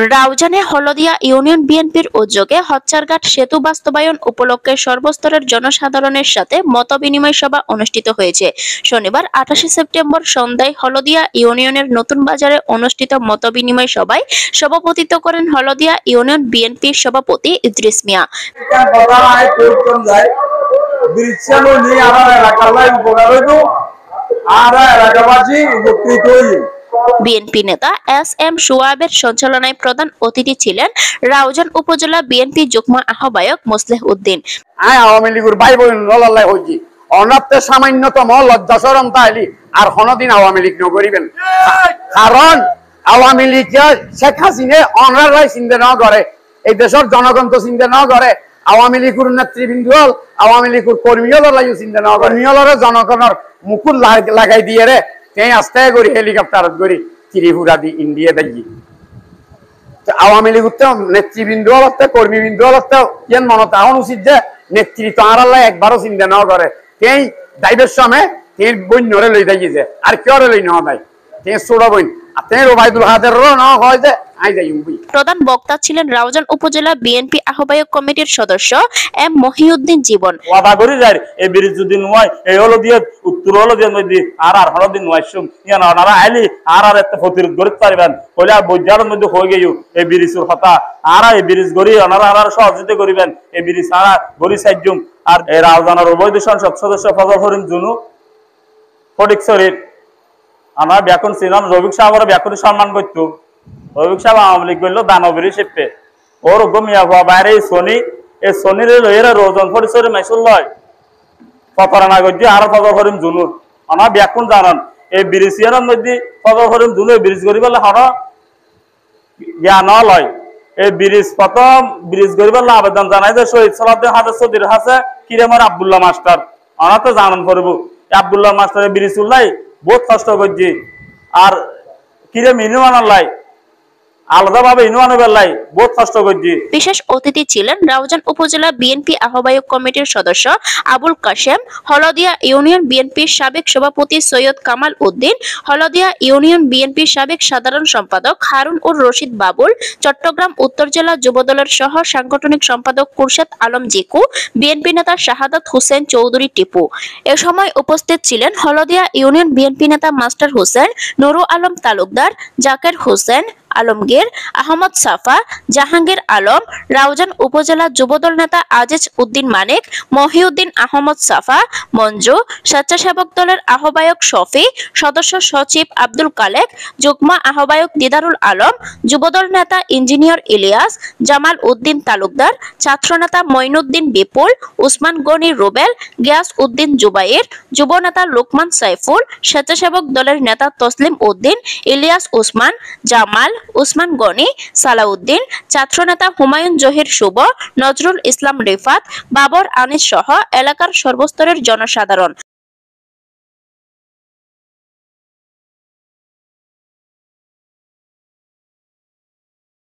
রাউজানে হলদিয়া union বিএনপির উদ্যোগে হচ্ছারঘাট সেতু বাস্তবায়ন উপলক্ষে সর্বস্তরের জনসাধারণের সাথে মতবিনিময় সভা অনুষ্ঠিত হয়েছে। শনিবার 28 সেপ্টেম্বর সন্ধ্যায় হলদিয়া ইউনিয়নের নতুন বাজারে অনুষ্ঠিত মতবিনিময় সভায় সভাপতিত্ব করেন হলদিয়া ইউনিয়ন বিএনপির সভাপতি ইদ্রিস মিয়া। বিএনপি নেতা এস এম সোয়াবের সঞ্চালনায় প্রধান অতিথি ছিলেন রাউজান উপজেলা বিএনপি যুগ্ম আহ্বায়ক মোসলেহ উদ্দিন। আওয়ামী লীগের ভাই বোন হইছি অনাপ্তে সামান্যতম লজ্জাসরম তাইলি আর কোনদিন আওয়ামী লীগ নগরিবেন, কারণ আওয়ামী লীগ শেখ হাসিনা অনারাই চিন্তা ন করে, এই দেশের জনগণ তো চিন্তা ন করে, আওয়ামী লীগের নেতৃবৃন্দ হল আওয়ামী লীগের কর্মী হল চিন্তা ন কর্মী হলরে জনগণের মুকুল লাগাই দিয়ে রে তেই আস্তে করি হেলিকপ্টারত করি ত্রিপুরা দি ইন্ডিয়া দেখি আওয়ামী লীগ নেতৃবৃন্দ হলতে কর্মীবৃন্দ হলতে ইয়েন মনত এখন উচিত যে নেতৃত্ব আড়াল্লাহ একবারও চিন্তা ন করে, তেই দায়িত্বের সময় তেই বন্যরে লই দাইছে আর কেউ লই ন দেয় তেই ছোট বইন প্রধান বক্তা ছিলেন রাউজান উপজেলা বিএনপি আহ্বায়ক কমিটির সদস্য এম মহিউদ্দিন জীবন। ওয়াদা করি যায় এই ব্রিজ যদি নয় এই হলো দিয়ে উত্তর হলো দিয়ে নদী আর হলো দিন নয়সুম ইয়ান ওনারা আইলি আর একটা প্রতিরোধ করতে পারবেন কইলা বজ্জার মধ্যে হয়ে গেল এই ব্রিজের কথা আর এই ব্রিজ গড়ি ওনারা আর সহযোগিতা করিবেন এই ব্রিজ আর গড়ি সাইজুম আর এই রাউজানের উভয় সংসদ সদস্য ফজল করিম জুনু ফটিক শরীর আমরা ব্যাকুন ছিলাম রবিক সাহেবের ব্যাকুনি সম্মান করতো। রবিক সাহেব আওয়ামী লীগ করলো দানবীর শিল্পে ওর গমিয়া হওয়া বাইরে এই শনির লইয়ের রোজন পরিচয় মাইসুল লয় প্রতারণা করছি আর ফজল করিম জুনুর আমার ব্যাকুন জানান এই ব্রিজিয়ার মধ্যে ফজল করিম জুনু ব্রিজ করি বলে হর জ্ঞান লয় এই ব্রিজ প্রথম ব্রিজ করি বলে আবেদন জানাই যে শহীদ সালাউদ্দিন হাজার সদির হাসে কিরেমার আব্দুল্লাহ মাস্টার আমরা তো জানান করবো আব্দুল্লাহ মাস্টারের ব্রিজ উল্লাই বহুত কষ্ট করছি আর কিরে মিনুয়ান লাই আলাদাভাবে ইনুয়ানের লাই বহুত কষ্ট করছি। বিশেষ অতিথি ছিলেন রাউজান উপজেলা বিএনপি আহ্বায়ক কমিটির সদস্য আবুল কাশেম, হলদিয়া ইউনিয়ন বিএনপির সাবেক সভাপতি সৈয়দ কামাল উদ্দিন, হলদিয়া ইউনিয়ন বিএনপির সাবেক সাধারণ সম্পাদক হারুন উর রশিদ বাবুল, চট্টগ্রাম উত্তর জেলা যুবদলের সহ সাংগঠনিক সম্পাদক কুরশেদ আলম জিকু, বিএনপি নেতা শাহাদাত হোসেন চৌধুরী টিপু। এ সময় উপস্থিত ছিলেন হলদিয়া ইউনিয়ন বিএনপি নেতা মাস্টার হোসেন, নুরু আলম তালুকদার, জাকের হোসেন আলমগীর, আহমদ সাফা, জাহাঙ্গীর আলম, রাউজান উপজেলা যুবদল নেতা আজিজ উদ্দিন মানিক, মহিউদ্দিন আহমদ সাফা, মঞ্জু, স্বেচ্ছাসেবক দলের আহ্বায়ক শফি, সদস্য সচিব আব্দুল কালেক, যুগ্ম আহ্বায়ক দিদারুল আলম, যুবদল নেতা ইঞ্জিনিয়ার ইলিয়াস, জামাল উদ্দিন তালুকদার, ছাত্রনেতা মঈনুদ্দিন বিপুল, উসমান গনি রুবেল, গিয়াস উদ্দিন জুবাইর, যুব নেতা লোকমান সাইফুল, স্বেচ্ছাসেবক দলের নেতা তসলিম উদ্দিন, ইলিয়াস উসমান, জামাল, উসমান গনি, সালাউদ্দিন, ছাত্রনেতা হুমায়ুন জহির শুভ, নজরুল ইসলাম রিফাত, বাবর আনিস সহ এলাকার সর্বস্তরের জনসাধারণ